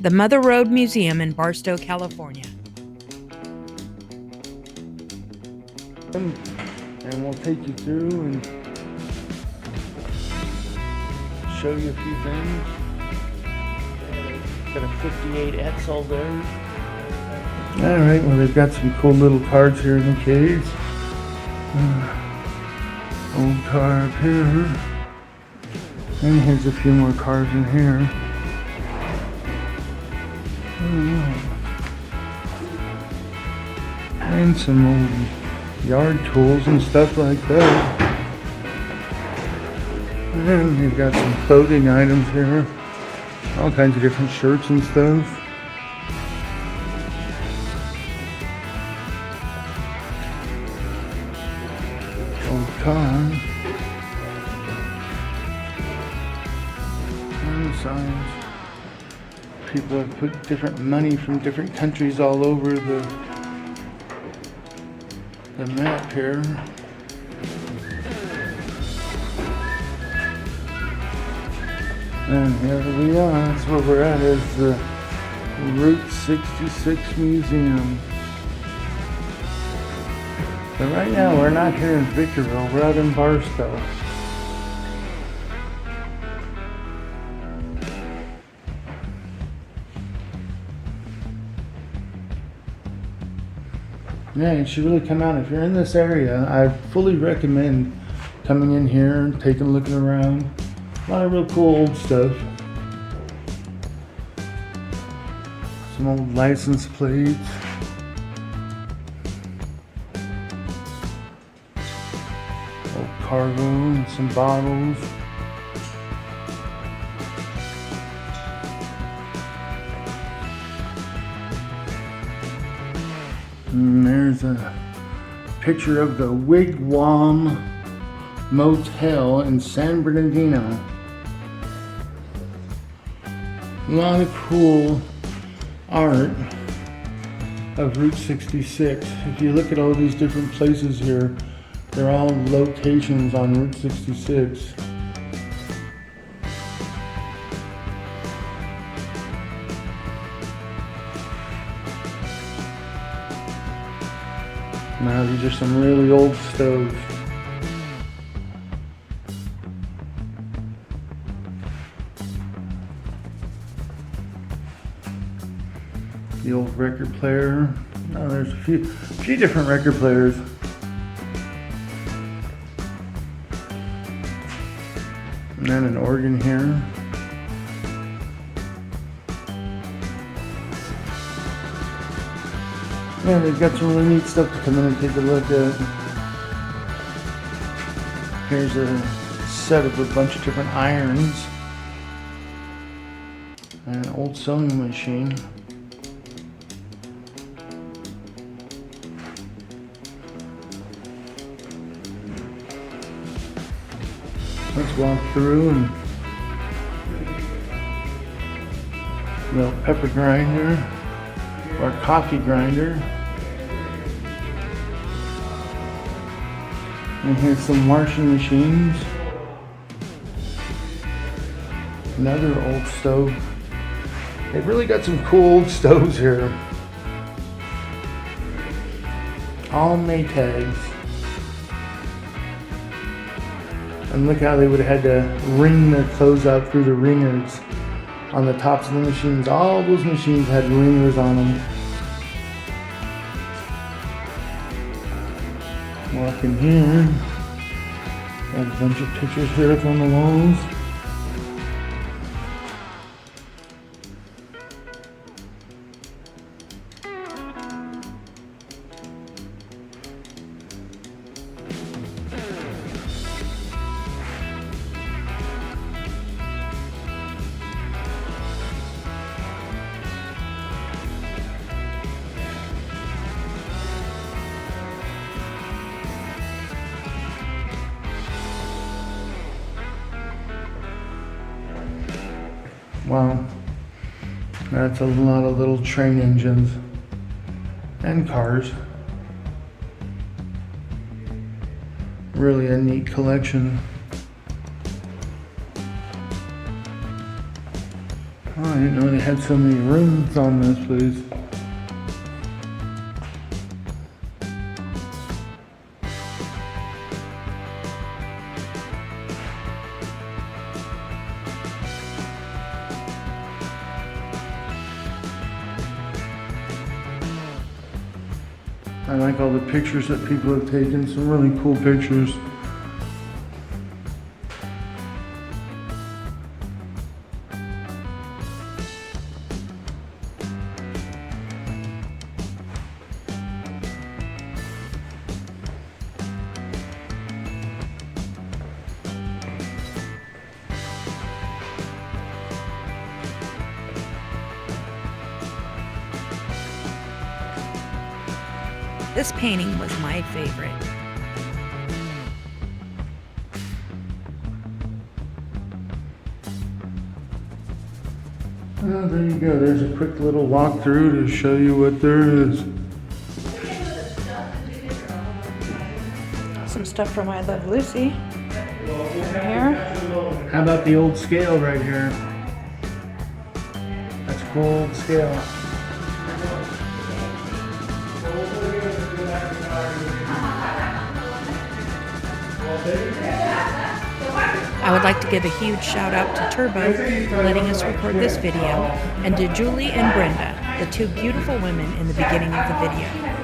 The Mother Road Museum in Barstow, California. And we'll take you through and show you a few things. Got a 58 Etzel there. Alright, well they've got some cool little cards here in the case. Old car up here. And here's a few more cars in here. And some old yard tools and stuff like that. And they've got some clothing items here. All kinds of different shirts and stuff. Old car. And signs. People have put different money from different countries all over the map here. And here we are. That's where we're at, is the Route 66 Museum. But right now we're not here in Victorville, we're out in Barstow. Yeah, you should really come out. If you're in this area, I fully recommend coming in here and taking a look around. A lot of real cool old stuff. Some old license plates. Old cargo and some bottles. And there's a picture of the Wigwam Motel in San Bernardino. A lot of cool art of Route 66. If you look at all these different places here, they're all locations on Route 66. Now these are some really old stoves. The old record player. Oh, there's a few different record players. And then an organ here. Yeah, they've got some really neat stuff to come in and take a look at. Here's a set of a bunch of different irons. And an old sewing machine. Let's walk through and a little pepper grinder or coffee grinder. And here's some washing machines. Another old stove. They've really got some cool old stoves here. All Maytags. And look how they would have had to wring their clothes out through the ringers on the tops of the machines. All those machines had ringers on them. Walk in here. Got a bunch of pictures here up on the walls. Wow, that's a lot of little train engines and cars. Really a neat collection. Oh, I didn't know they had so many rooms on this place. I like all the pictures that people have taken, some really cool pictures. This painting was my favorite. Oh, there you go. There's a quick little walkthrough to show you what there is. Some stuff from I Love Lucy. Over here. How about the old scale right here? That's a cool old scale. I would like to give a huge shout out to Turbo for letting us record this video, and to Julie and Brenda, the two beautiful women in the beginning of the video.